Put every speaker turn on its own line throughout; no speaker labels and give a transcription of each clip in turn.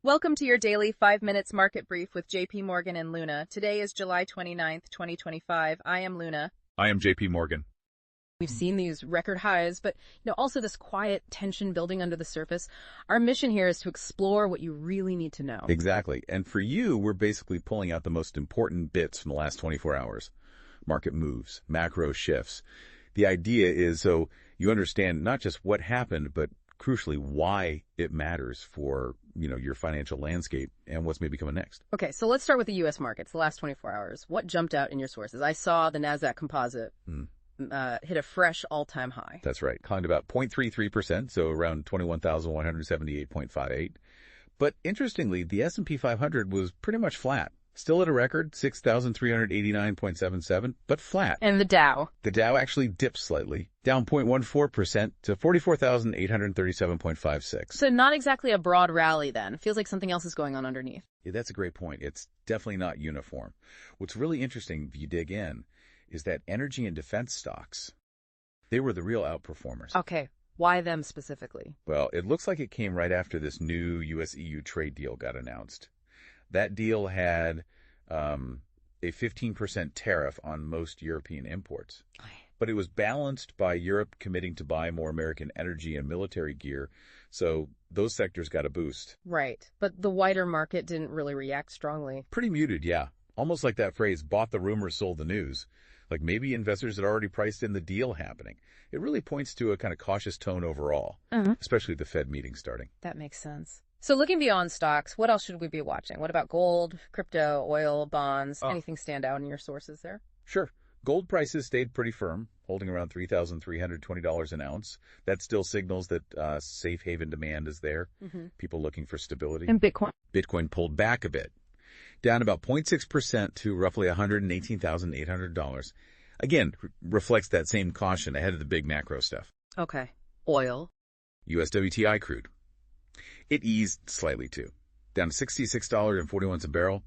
Welcome to your daily 5 minutes market brief with JPMorgan and Luna. Today is July 29th, 2025. I am Luna.
I am JPMorgan.
We've seen these record highs, but also this quiet tension building under the surface. Our mission here is to explore what you really need to know.
Exactly. And for you, we're basically pulling out the most important bits from the last 24 hours. Market moves, macro shifts. The idea is so you understand not just what happened, but crucially why it matters for, your financial landscape and what's maybe coming next.
Okay, so let's start with the U.S. markets, the last 24 hours. What jumped out in your sources? I saw the Nasdaq composite hit a fresh all-time high.
That's right. Climbed about 0.33%, so around 21,178.58. But interestingly, the S&P 500 was pretty much flat. Still at a record, 6,389.77, but flat.
And the Dow?
The Dow actually dipped slightly, down 0.14% to 44,837.56.
So not exactly a broad rally then. Feels like something else is going on underneath.
Yeah, that's a great point. It's definitely not uniform. What's really interesting, if you dig in, is that energy and defense stocks, they were the real outperformers.
Okay, why them specifically?
Well, it looks like it came right after this new U.S.-EU trade deal got announced. That deal had a 15% tariff on most European imports. But it was balanced by Europe committing to buy more American energy and military gear, so those sectors got a boost.
Right, but the wider market didn't really react strongly.
Pretty muted, yeah. Almost like that phrase, bought the rumor, sold the news. Like maybe investors had already priced in the deal happening. It really points to a kind of cautious tone overall, especially the Fed meeting starting.
That makes sense. So looking beyond stocks, what else should we be watching? What about gold, crypto, oil, bonds? Anything stand out in your sources there?
Sure. Gold prices stayed pretty firm, holding around $3,320 an ounce. That still signals that safe haven demand is there, people looking for stability.
And Bitcoin?
Bitcoin pulled back a bit, down about 0.6% to roughly $118,800. Again, reflects that same caution ahead of the big macro stuff.
Okay. Oil?
US WTI crude. It eased slightly, too, down to $66.41 a barrel.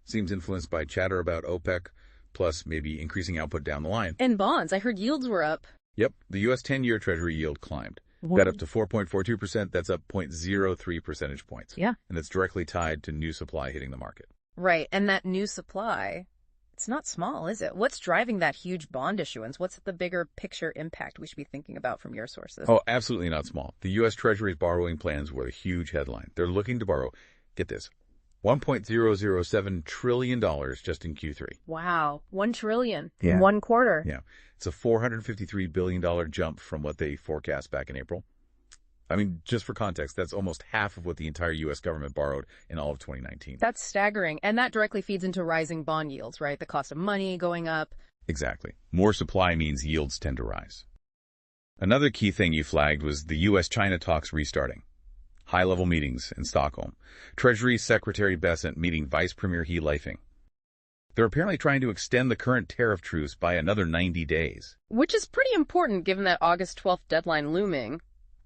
Seems influenced by chatter about OPEC, plus maybe increasing output down the line.
And bonds. I heard yields were up.
Yep. The U.S. 10-year Treasury yield climbed. Got up to 4.42%. That's up 0.03 percentage points.
Yeah.
And that's directly tied to new supply hitting the market.
Right. And that new supply, it's not small, is it? What's driving that huge bond issuance? What's the bigger picture impact we should be thinking about from your sources?
Oh, absolutely not small. The U.S. Treasury's borrowing plans were a huge headline. They're looking to borrow, get this, $1.007 trillion just in Q3.
Wow. $1 trillion in 1 quarter.
Yeah. It's a $453 billion jump from what they forecast back in April. I mean, just for context, that's almost half of what the entire U.S. government borrowed in all of 2019.
That's staggering. And that directly feeds into rising bond yields, right? The cost of money going up.
Exactly. More supply means yields tend to rise. Another key thing you flagged was the U.S.-China talks restarting. High-level meetings in Stockholm. Treasury Secretary Bessent meeting Vice Premier He Leifing. They're apparently trying to extend the current tariff truce by another 90 days.
Which is pretty important given that August 12th deadline looming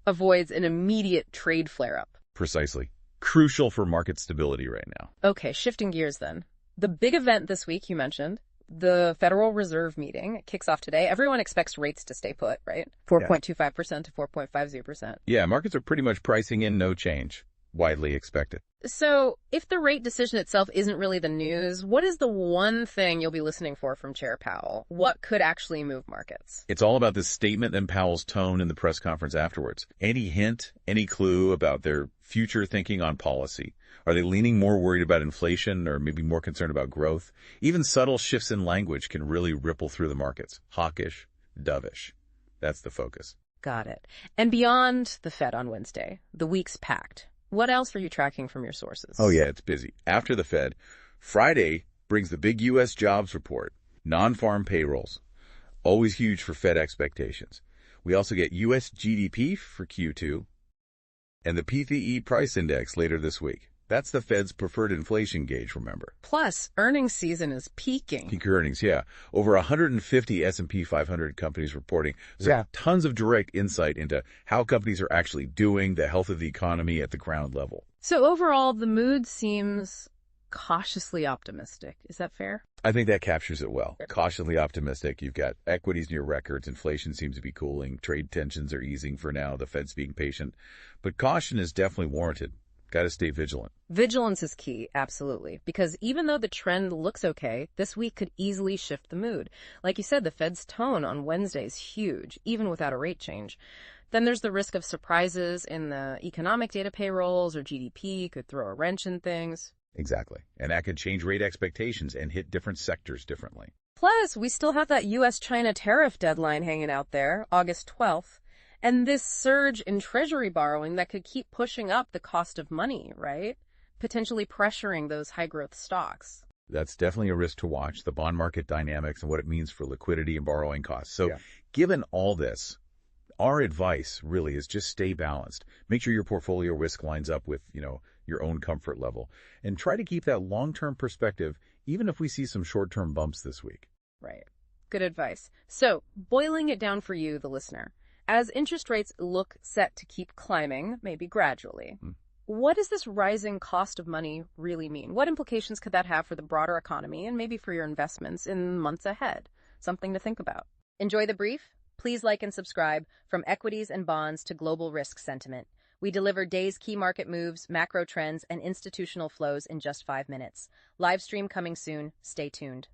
avoids an immediate trade flare-up.
Precisely. Crucial for market stability right now.
Okay, shifting gears then. The big event this week you mentioned, the Federal Reserve meeting, it kicks off today. Everyone expects rates to stay put, right? 4.25% to 4.50%.
Yeah, markets are pretty much pricing in no change. Widely expected.
So if the rate decision itself isn't really the news, what is the one thing you'll be listening for from Chair Powell? What could actually move markets?
It's all about this statement and Powell's tone in the press conference afterwards. Any hint, any clue about their future thinking on policy? Are they leaning more worried about inflation or maybe more concerned about growth? Even subtle shifts in language can really ripple through the markets. Hawkish, dovish. That's the focus.
Got it. And beyond the Fed on Wednesday, the week's packed. What else are you tracking from your sources?
Oh, yeah, it's busy. After the Fed, Friday brings the big U.S. jobs report, non-farm payrolls. Always huge for Fed expectations. We also get U.S. GDP for Q2 and the PCE price index later this week. That's the Fed's preferred inflation gauge, remember.
Plus, earnings season is peaking.
Peak earnings, yeah. Over 150 S&P 500 companies reporting. So tons of direct insight into how companies are actually doing, the health of the economy at the ground level.
So overall, the mood seems cautiously optimistic. Is that fair?
I think that captures it well. Cautiously optimistic. You've got equities near records. Inflation seems to be cooling. Trade tensions are easing for now. The Fed's being patient. But caution is definitely warranted. Got to stay vigilant.
Vigilance is key, absolutely, because even though the trend looks okay, this week could easily shift the mood. Like you said, the Fed's tone on Wednesday is huge, even without a rate change. Then there's the risk of surprises in the economic data payrolls or GDP could throw a wrench in things.
Exactly. And that could change rate expectations and hit different sectors differently.
Plus, we still have that U.S.-China tariff deadline hanging out there, August 12th. And this surge in Treasury borrowing that could keep pushing up the cost of money, right? Potentially pressuring those high-growth stocks.
That's definitely a risk to watch, the bond market dynamics and what it means for liquidity and borrowing costs. So given all this, our advice really is just stay balanced. Make sure your portfolio risk lines up with, your own comfort level. And try to keep that long-term perspective, even if we see some short-term bumps this week.
Right. Good advice. So, boiling it down for you, the listener, as interest rates look set to keep climbing, maybe gradually, what does this rising cost of money really mean? What implications could that have for the broader economy and maybe for your investments in months ahead? Something to think about. Enjoy the brief? Please like and subscribe. From equities and bonds to global risk sentiment, we deliver day's key market moves, macro trends, and institutional flows in just 5 minutes. Live stream coming soon. Stay tuned.